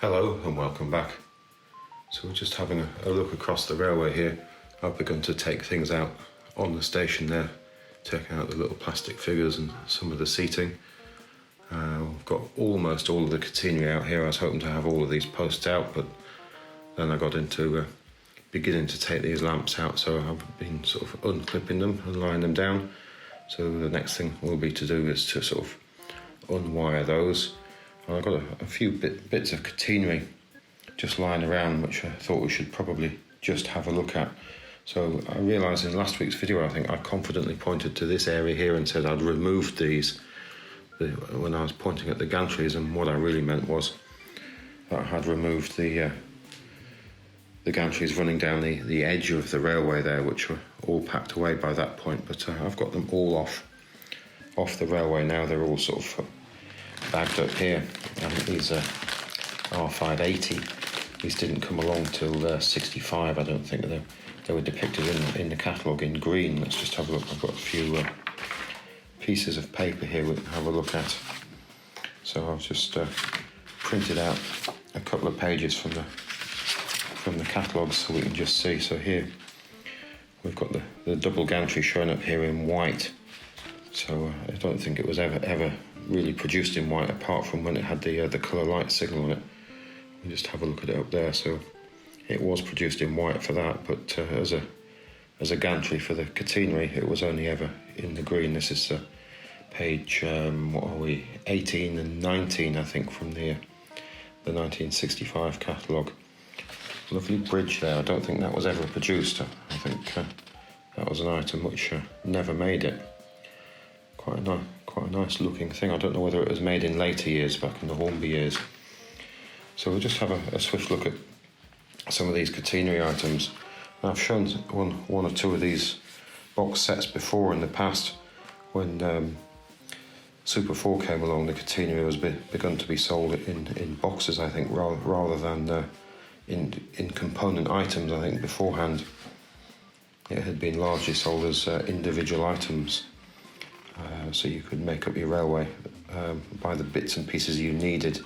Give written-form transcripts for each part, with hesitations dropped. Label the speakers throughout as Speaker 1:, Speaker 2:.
Speaker 1: Hello and welcome back. So we're just having a look across the railway here. I've begun to take things out on the station there, taking out the little plastic figures and some of the seating. We've got almost all of the catenary out here. I was hoping to have all of these posts out, but then I got into beginning to take these lamps out, so I've been sort of unclipping them and lying them down. So the next thing will be to do is to sort of unwire those. I've got a few bits of catenary just lying around, which I thought we should probably just have a look at. So I realised in last week's video, I think I confidently pointed to this area here and said I'd removed these when I was pointing at the gantries, and what I really meant was that I had removed the gantries running down the edge of the railway there, which were all packed away by that point. But I've got them all off the railway now. They're all sort of bagged up here. I think these are R580. These didn't come along till 65. I don't think they were depicted in the catalogue in green. Let's just have a look. I've got a few pieces of paper here we can have a look at. So I've just printed out a couple of pages from the catalogue so we can just see. So here we've got the double gantry showing up here in white. So I don't think it was ever really produced in white, apart from when it had the colour light signal on it. We just have a look at it up there. So it was produced in white for that, but as a gantry for the catenary, it was only ever in the green. This is page 18 and 19, I think, from the 1965 catalogue. Lovely bridge there. I don't think that was ever produced. I think that was an item which never made it. Quite a nice looking thing. I don't know whether it was made in later years, back in the Hornby years. So we'll just have a swift look at some of these catenary items. I've shown one or two of these box sets before in the past. When Super 4 came along, the catenary was begun to be sold in boxes, I think, rather than in component items. I think beforehand it had been largely sold as individual items. So you could make up your railway by the bits and pieces you needed.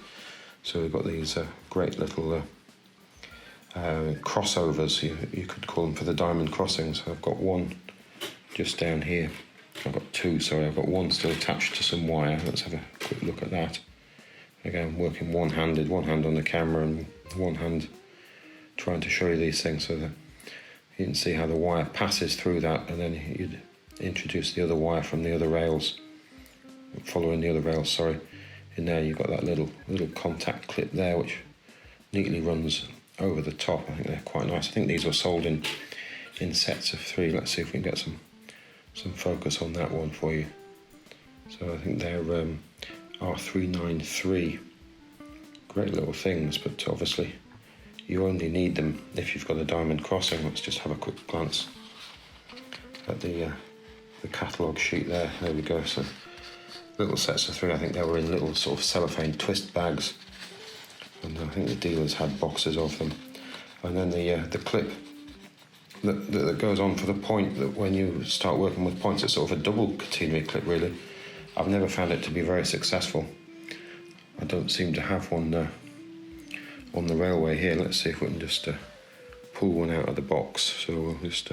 Speaker 1: So we've got these great little crossovers, you could call them, for the diamond crossings. So I've got one just down here. I've got two, sorry. I've got one still attached to some wire. Let's have a quick look at that. Again, working one-handed, one hand on the camera and one hand trying to show you these things so that you can see how the wire passes through that, and then you'd introduce the other wire from the other rails, following the other rails, sorry. In there you've got that little contact clip there, which neatly runs over the top. I think they're quite nice. I think these were sold in sets of 3. Let's see if we can get some focus on that one for you. So I think they're R393. Great little things, but obviously you only need them if you've got a diamond crossing. Let's just have a quick glance at the catalogue sheet there. There we go. So little sets of 3. I think they were in little sort of cellophane twist bags, and I think the dealers had boxes of them. And then the clip that goes on for the point, that when you start working with points, it's sort of a double catenary clip, really. I've never found it to be very successful. I don't seem to have one on the railway here. Let's see if we can just pull one out of the box. So we'll just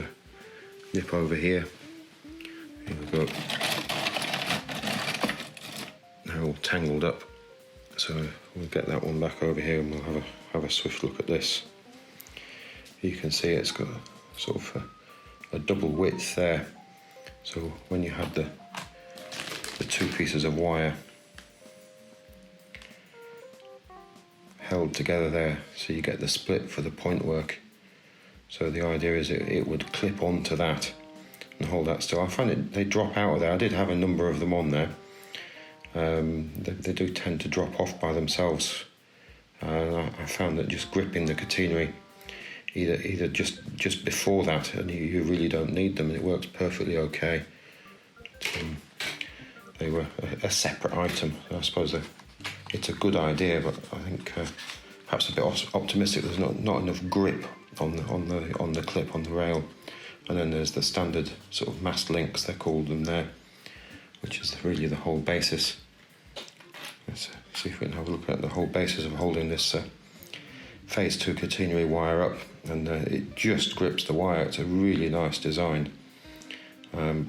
Speaker 1: nip over here. Here we go. They're all tangled up. So we'll get that one back over here and we'll have a swift look at this. You can see it's got sort of a double width there. So when you had the two pieces of wire held together there, so you get the split for the point work. So the idea is it would clip onto that and hold that still. I find they drop out of there. I did have a number of them on there. They do tend to drop off by themselves. I found that just gripping the catenary either just before that, and you really don't need them, and it works perfectly okay. They were a separate item. I suppose it's a good idea, but I think perhaps a bit optimistic. There's not enough grip on the clip on the rail, and then there's the standard sort of mast links, they're called them there, which is really the whole basis. Let's see if we can have a look at the whole basis of holding this phase 2 catenary wire up, and it just grips the wire. It's a really nice design.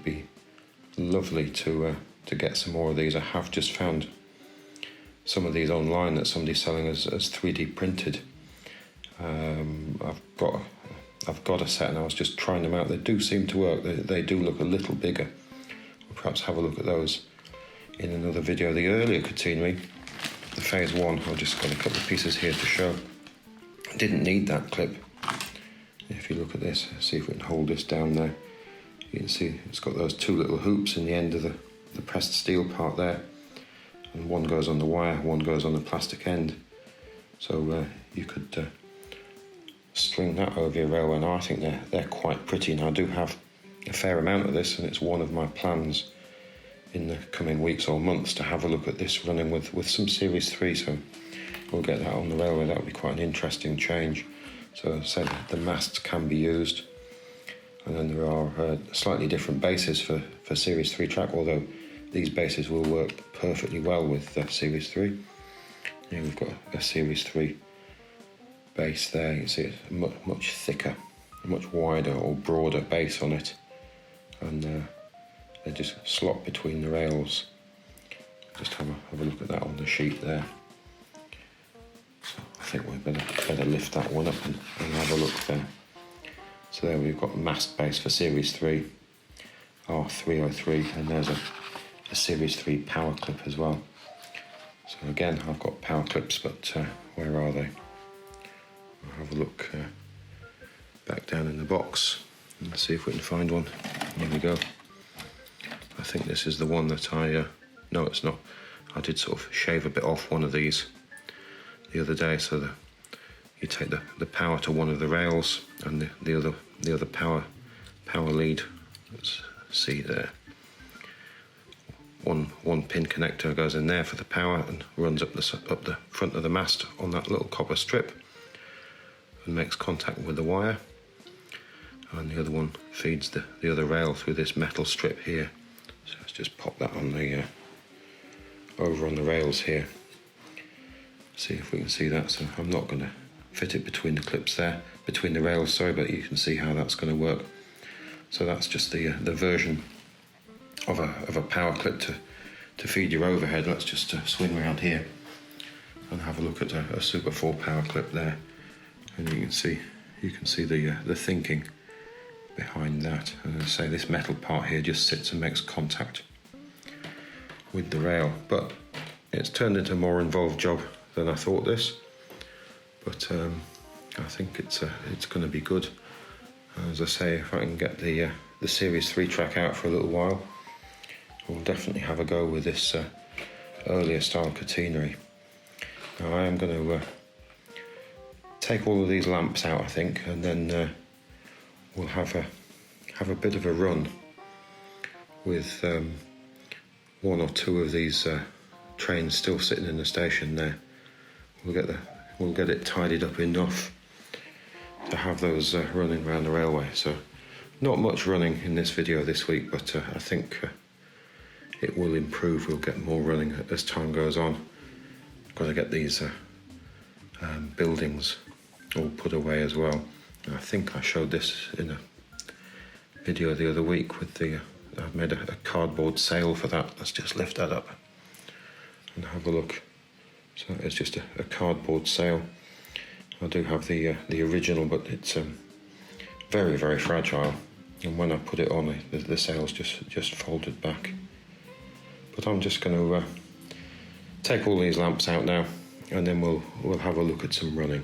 Speaker 1: Be lovely to get some more of these. I have just found some of these online that somebody's selling as 3D printed. I've got a set and I was just trying them out. They do seem to work. They do look a little bigger. We'll perhaps have a look at those in another video. The earlier catenary, the phase 1, I've just got a couple of pieces here to show. Didn't need that clip. If you look at this, see if we can hold this down there. You can see it's got those 2 little hoops in the end of the pressed steel part there. And one goes on the wire, one goes on the plastic end. So you could string that over your railway. Now I think they're quite pretty. Now I do have a fair amount of this, and it's one of my plans in the coming weeks or months to have a look at this running with some Series 3. So we'll get that on the railway. That would be quite an interesting change. So as I said, the masts can be used, and then there are slightly different bases for Series 3 track, although these bases will work perfectly well with Series 3. Here we've got a Series 3 base there. You can see it's much thicker, much wider or broader base on it, and they just slot between the rails. Just have a look at that on the sheet there. So I think we better lift that one up and have a look there. So there we've got mast base for Series 3, R303, and there's a Series 3 power clip as well. So again, I've got power clips, but where are they? We'll have a look back down in the box and see if we can find one. Here we go. I think this is the one that no, it's not. I did sort of shave a bit off one of these the other day, so you take the power to one of the rails, and the other power lead. Let's see there. One pin connector goes in there for the power and runs up the front of the mast on that little copper strip and makes contact with the wire, and the other one feeds the other rail through this metal strip here. So let's just pop that on the over on the rails here. See if we can see that. So I'm not going to fit it between the clips there, between the rails, sorry, but you can see how that's going to work. So that's just the version of a power clip to feed your overhead. Let's just swing around here and have a look at a Super 4 power clip there, and you can see the thinking behind that. And as I say, this metal part here just sits and makes contact with the rail, but it's turned into a more involved job than I thought this, but I think it's going to be good. As I say, if I can get the Series 3 track out for a little while, we'll definitely have a go with this earlier style catenary. Now I am going to take all of these lamps out, I think, and then we'll have a bit of a run with 1 or 2 of these trains still sitting in the station there. We'll get it tidied up enough to have those running around the railway. So not much running in this video this week, but I think it will improve. We'll get more running as time goes on. I've got to get these buildings all put away as well. And I think I showed this in a video the other week with I've made a cardboard sail for that. Let's just lift that up and have a look. So it's just a cardboard sail. I do have the original, but it's very, very fragile, and when I put it on, the sail's just folded back. But I'm just going to take all these lamps out now, and then we'll have a look at some running.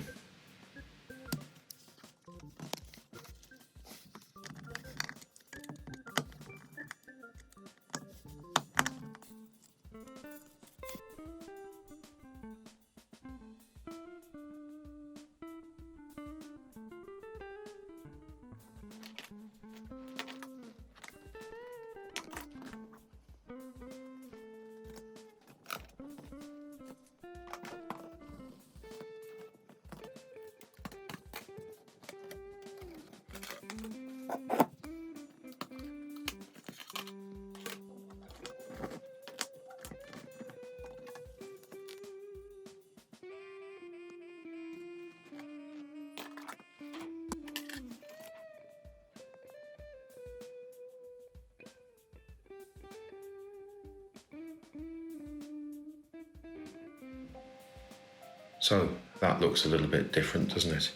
Speaker 1: So that looks a little bit different, doesn't it?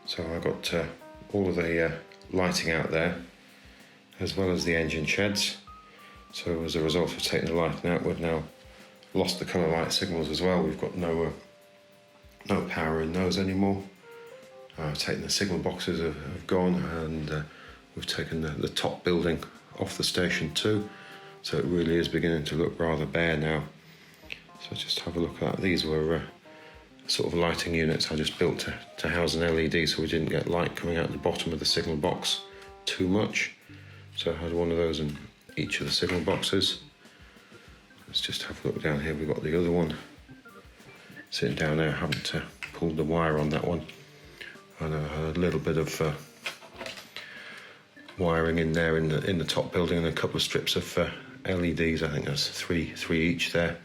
Speaker 1: So I got all of the lighting out there, as well as the engine sheds. So as a result of taking the lighting out, we've now lost the colour light signals as well. We've got no power in those anymore. Taking the signal boxes have gone, and we've taken the top building off the station too. So it really is beginning to look rather bare now. So just have a look at that. These were sort of lighting units I just built to house an LED, so we didn't get light coming out the bottom of the signal box too much. So I had one of those in each of the signal boxes. Let's just have a look down here. We've got the other one sitting down there. I haven't pulled the wire on that one. And a little bit of wiring in there in the top building, and a couple of strips of LEDs. I think that's three each there,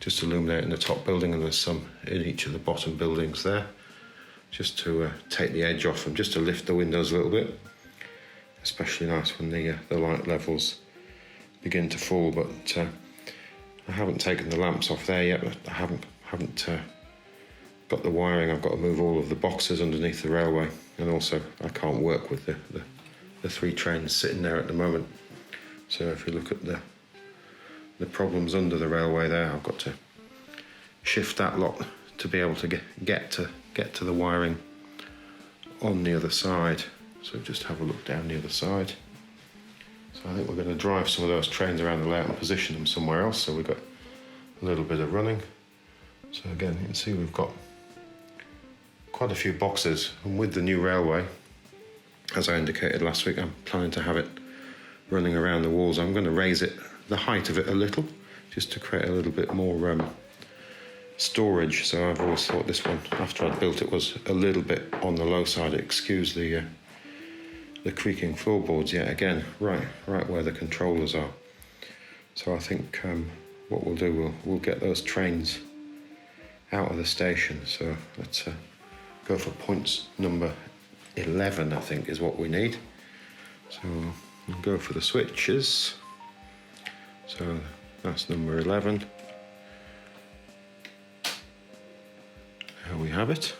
Speaker 1: just illuminating the top building, and there's some in each of the bottom buildings there, just to take the edge off and just to lift the windows a little bit. Especially nice when the light levels begin to fall. But I haven't taken the lamps off there yet. But I haven't got the wiring. I've got to move all of the boxes underneath the railway, and also I can't work with the 3 trains sitting there at the moment. So if you look at the problems under the railway there, I've got to shift that lot to be able to get to the wiring on the other side. So just have a look down the other side. So I think we're going to drive some of those trains around the layout and position them somewhere else. So we've got a little bit of running. So again, you can see we've got quite a few boxes, and with the new railway, as I indicated last week, I'm planning to have it running around the walls. I'm going to raise the height of it a little, just to create a little bit more storage. So I've always thought this one, after I'd built it, was a little bit on the low side. Excuse the creaking floorboards yet again, right where the controllers are. So I think what we'll do, we'll get those trains out of the station. So let's go for points number 11, I think, is what we need. So we'll go for the switches. So that's number 11. There we have it.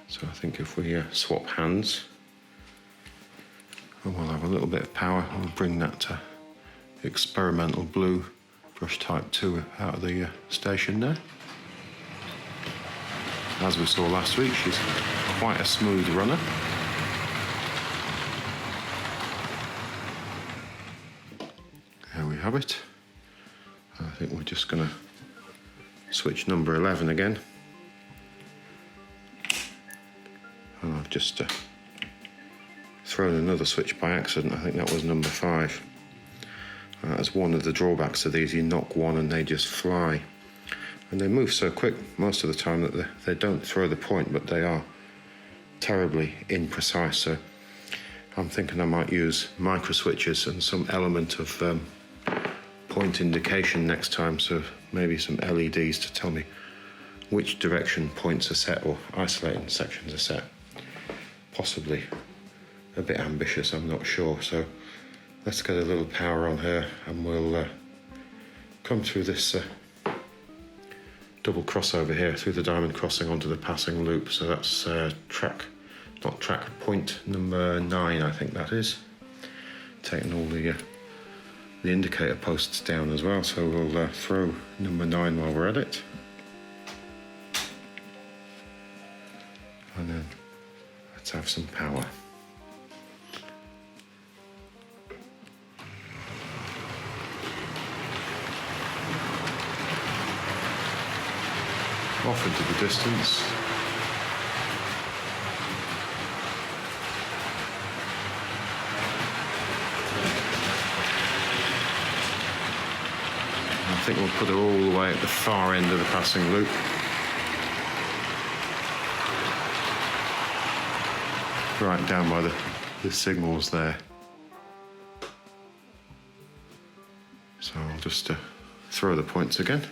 Speaker 1: So I think if we swap hands, and we'll have a little bit of power. We'll bring that experimental blue brush type 2 out of the station there. As we saw last week, she's quite a smooth runner. There we have it. I think we're just going to switch number 11 again. And I've just thrown another switch by accident. I think that was number 5. That's one of the drawbacks of these. You knock one and they just fly. And they move so quick most of the time that they don't throw the point, but they are terribly imprecise. So I'm thinking I might use micro switches and some element of point indication next time. So maybe some LEDs to tell me which direction points are set or isolating sections are set. Possibly a bit ambitious, I'm not sure. So let's get a little power on her, and we'll come through this double crossover here, through the diamond crossing onto the passing loop. So that's point number 9, I think that is. Taking all the indicator posts down as well. So we'll throw number 9 while we're at it. And then let's have some power. Off into the distance. I think we'll put her all the way at the far end of the passing loop. Right down by the signals there. So I'll just throw the points again.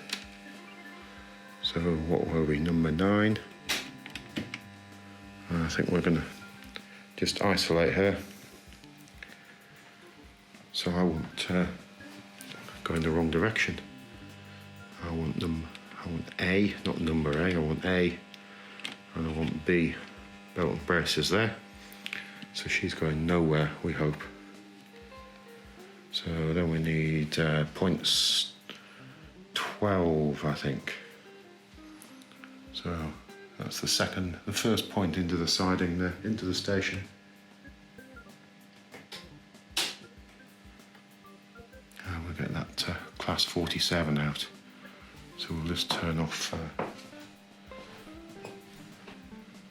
Speaker 1: So what were we, number 9? I think we're going to just isolate her. So I won't go in the wrong direction. I I want A, not number A, I want A, and I want B. Belt and braces there. So she's going nowhere, we hope. So then we need points 12, I think. So that's the first point into the siding there, into the station. We'll get that class 47 out. So we'll just turn off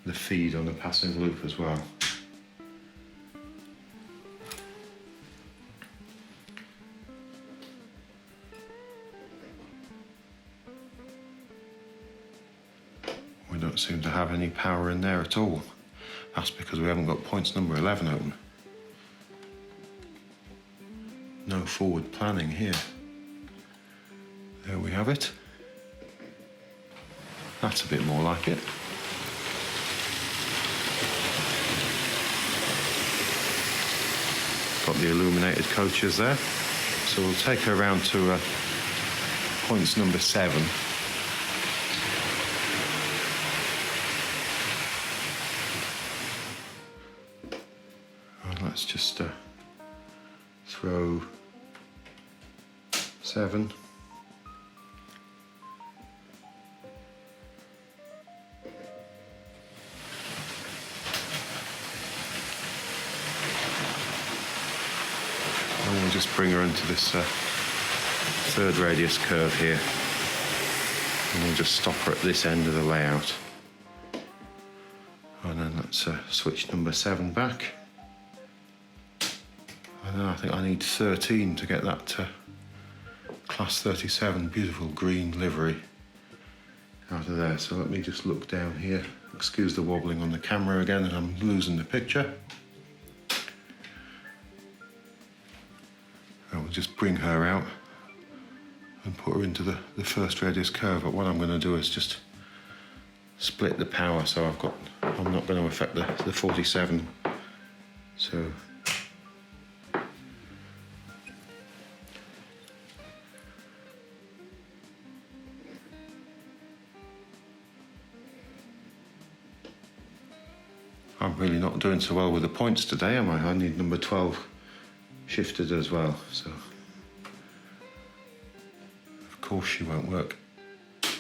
Speaker 1: the feed on the passing loop as well. We don't seem to have any power in there at all. That's because we haven't got points number 11 open. No forward planning here. There we have it. That's a bit more like it. Got the illuminated coaches there. So we'll take her around to points number 7. Let's just throw 7. And we'll just bring her into this third radius curve here. And we'll just stop her at this end of the layout. And then let's switch number 7 back. And then I think I need 13 to get that class 37 beautiful green livery out of there. So let me just look down here. Excuse the wobbling on the camera again, and I'm losing the picture. And we'll just bring her out and put her into the first radius curve. But what I'm going to do is just split the power, so I'm not going to affect the 47. So I'm really not doing so well with the points today, am I? I need number 12 shifted as well, so of course she won't work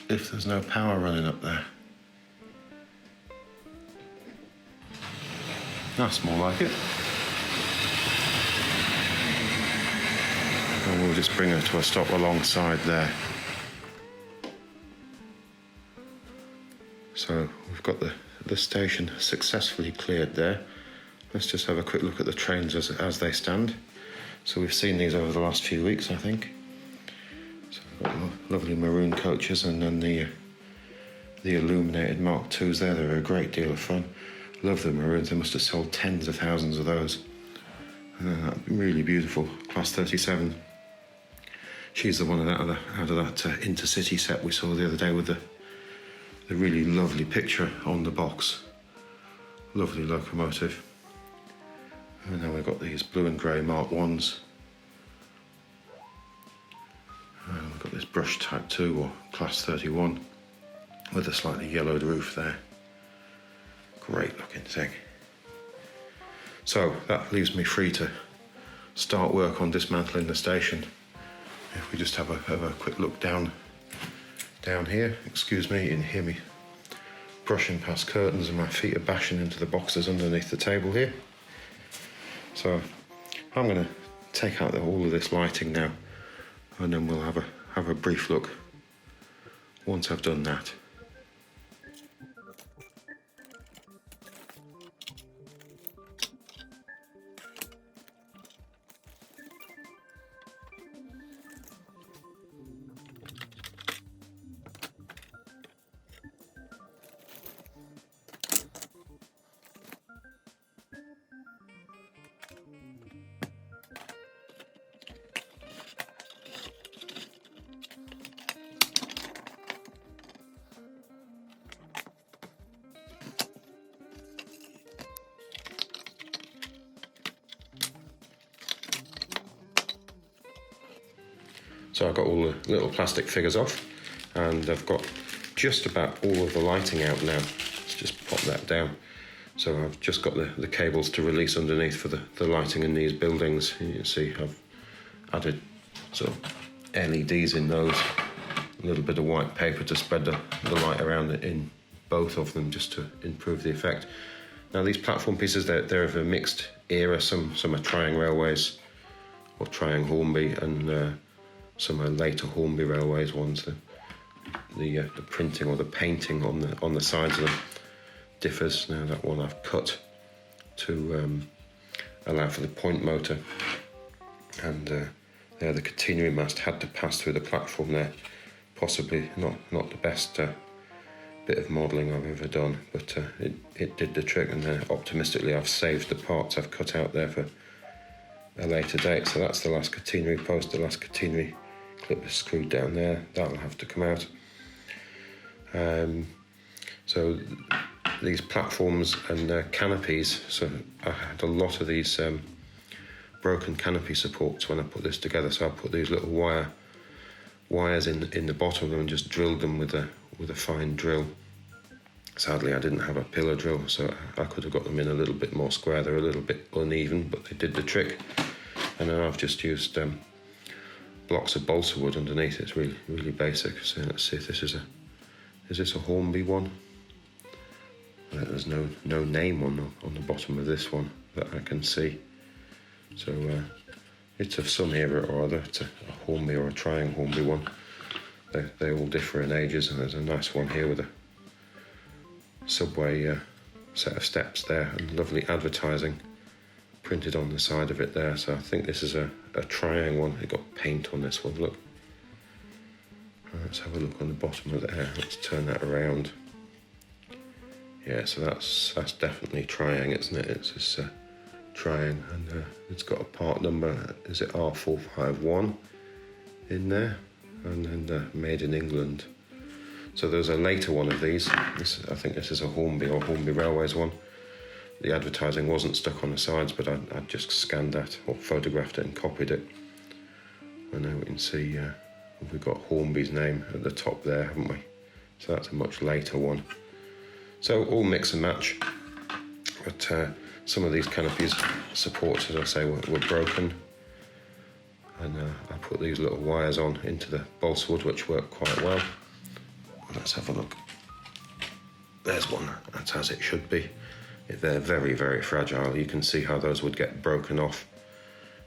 Speaker 1: if there's no power running up there. That's more like it. And we'll just bring her to a stop alongside there. So we've got the station successfully cleared there. Let's just have a quick look at the trains as they stand. So we've seen these over the last few weeks, I think. So we've got lovely maroon coaches, and then the illuminated Mark IIs there. They're a great deal of fun. Love the maroons. They must have sold tens of thousands of those. And then that really beautiful class 37. She's the one out of that intercity set we saw the other day with the really lovely picture on the box. Lovely locomotive. And then we've got these blue and grey Mark 1s. And we've got this brush type 2 or class 31 with a slightly yellowed roof there. Great looking thing. So that leaves me free to start work on dismantling the station. If we just have a quick look down here, excuse me, you can hear me brushing past curtains and my feet are bashing into the boxes underneath the table here. So I'm going to take out all of this lighting now, and then we'll have a brief look once I've done that. So I've got all the little plastic figures off. and I've got just about all of the lighting out now. Let's just pop that down. So I've just got the cables to release underneath for the lighting in these buildings. You can see I've added sort of LEDs in those, a little bit of white paper to spread the light around it in both of them just to improve the effect. Now these platform pieces, they're of a mixed era. Some are Tri-ang railways or Tri-ang Hornby, and some are later Hornby railways ones. The printing or the painting on the sides of them differs. Now that one I've cut to allow for the point motor, and there the catenary mast had to pass through the platform there. Possibly not the best bit of modelling I've ever done, but it did the trick, and optimistically I've saved the parts I've cut out there for a later date. So that's the last catenary post, the last catenary clip is screwed down there. That'll have to come out. So these platforms and canopies, so I had a lot of these broken canopy supports when I put this together, so I put these little wires in the bottom of them and just drilled them with a fine drill. Sadly I didn't have a pillar drill, so I could have got them in a little bit more square. They're a little bit uneven, but they did the trick. And then I've just used blocks of balsa wood underneath. It's really basic. So let's see if this is this a Hornby one? There's no name on the bottom of this one that I can see. So it's of some era or other. It's a Hornby or a Tri-ang Hornby one. They all differ in ages, and there's a nice one here with a subway set of steps there, and lovely advertising printed on the side of it there. So I think this is a Tri-ang one. It got paint on this one, look. Let's have a look on the bottom of there. Let's turn that around. Yeah, so that's definitely Tri-ang, isn't it? It's this Tri-ang, and it's got a part number, is it R451 in there, and then made in England. So there's a later one of these. I think this is a Hornby or Hornby Railways one. The advertising wasn't stuck on the sides, but I'd just scanned that or photographed it and copied it. And now we can see we've got Hornby's name at the top there, haven't we? So that's a much later one. So all mix and match, but some of these canopies supports, as I say, were broken, and I put these little wires on into the balsa wood, which work quite well. Let's have a look. There's one. That's as it should be. They're very fragile. You can see how those would get broken off,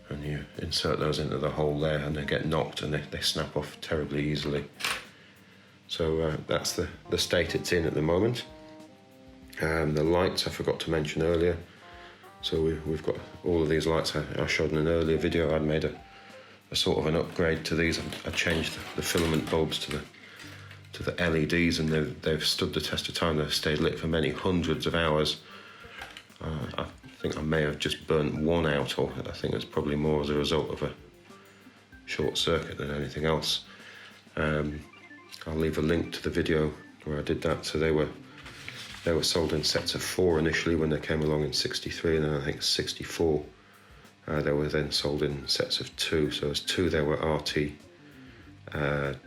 Speaker 1: and you insert those into the hole there, and they get knocked, and they snap off terribly easily. So that's the state it's in at the moment. The lights I forgot to mention earlier. So we've got all of these lights I showed in an earlier video. I'd made a sort of an upgrade to these. I changed the filament bulbs to the LEDs, and they've stood the test of time. They've stayed lit for many hundreds of hours. I think I may have just burnt one out, or I think it's probably more as a result of a short circuit than anything else. I'll leave a link to the video where I did that. So they were sold in sets of 4 initially when they came along in 63, and then I think 64 they were then sold in sets of 2. So as 2 there were RT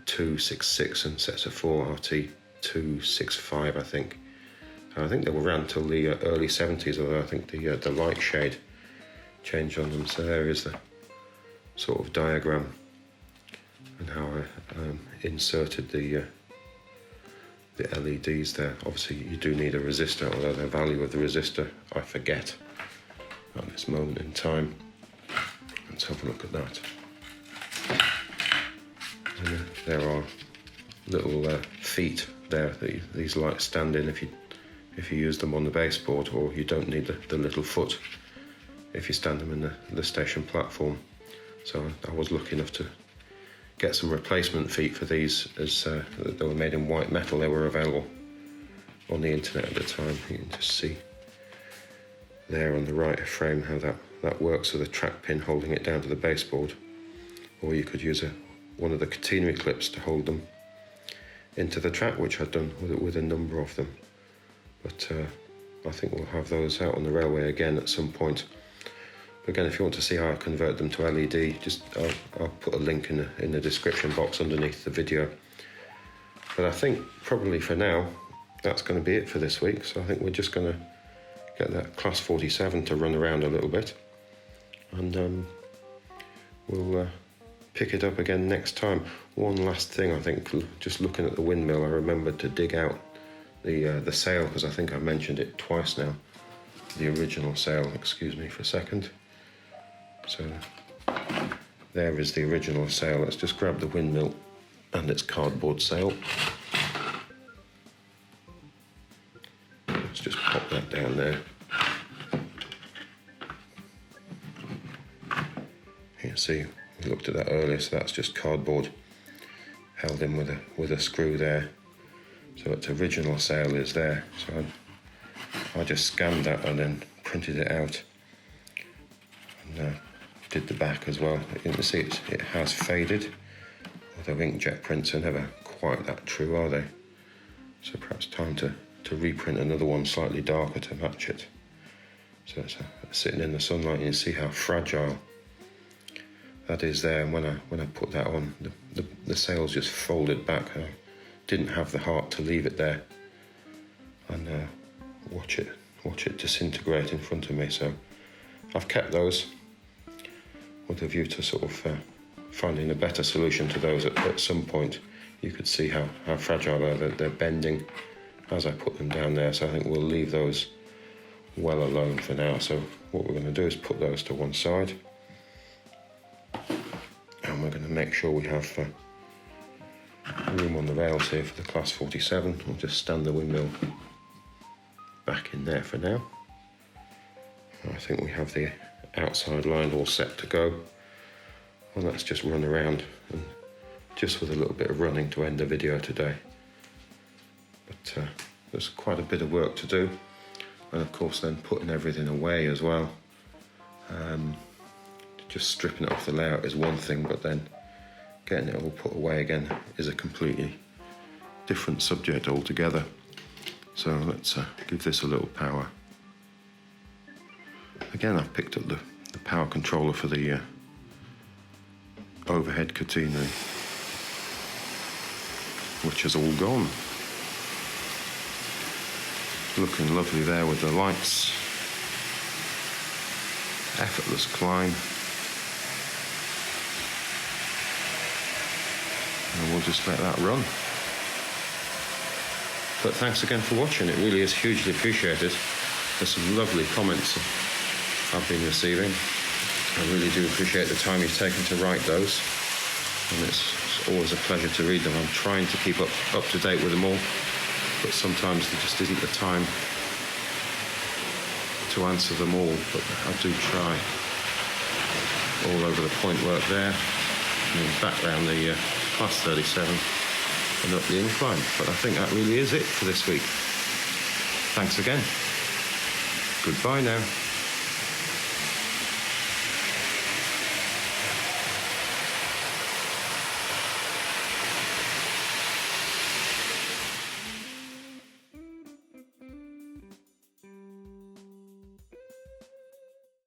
Speaker 1: 266 and sets of 4 RT 265, I think. I think they were ran till the early 70s, although I think the light shade changed on them. So there is the sort of diagram and how I inserted the LEDs there. Obviously you do need a resistor, although the value of the resistor I forget at this moment in time. Let's have a look at that. And there are little feet there that these lights stand in if you use them on the baseboard, or you don't need the little foot if you stand them in the station platform. So I was lucky enough to get some replacement feet for these, as they were made in white metal. They were available on the internet at the time. You can just see there on the right frame how that works with a track pin holding it down to the baseboard, or you could use one of the catenary clips to hold them into the track, which I've done with a number of them. But I think we'll have those out on the railway again at some point. But again, if you want to see how I convert them to LED, just I'll put a link in the description box underneath the video. But I think probably for now, that's going to be it for this week. So I think we're just going to get that Class 47 to run around a little bit. And we'll pick it up again next time. One last thing, I think, just looking at the windmill, I remembered to dig out the sail, because I think I mentioned it twice now. The original sail, excuse me for a second. So there is the original sail. Let's just grab the windmill and its cardboard sail. Let's just pop that down there. You see, we looked at that earlier, so that's just cardboard held in with a screw there. So its original sail is there. So I just scanned that and then printed it out. And did the back as well. You can see it has faded, although inkjet prints are never quite that true, are they? So perhaps time to reprint another one slightly darker to match it. So it's sitting in the sunlight, and you see how fragile that is there. And when I put that on, the sails just folded back. I didn't have the heart to leave it there and watch it disintegrate in front of me. So I've kept those with a view to sort of finding a better solution to those at some point. You could see how fragile they're bending as I put them down there. So I think we'll leave those well alone for now. So what we're going to do is put those to one side, and we're going to make sure we have room on the rails here for the Class 47. We'll just stand the windmill back in there for now. I think we have the outside line all set to go. Well, let's just run around, and just with a little bit of running to end the video today. But there's quite a bit of work to do, and of course then putting everything away as well. Just stripping it off the layout is one thing, but then getting it all put away again is a completely different subject altogether. So let's give this a little power. Again, I've picked up the power controller for the overhead catenary, which has all gone. Looking lovely there with the lights. Effortless climb. And we'll just let that run. But thanks again for watching. It really is hugely appreciated. There's some lovely comments I've been receiving. I really do appreciate the time you've taken to write those, and it's always a pleasure to read them. I'm trying to keep up to date with them all, but sometimes there just isn't the time to answer them all, but I do try. All over the point work there, and back round the Class 37 and up the incline. But I think that really is it for this week. Thanks again. Goodbye now.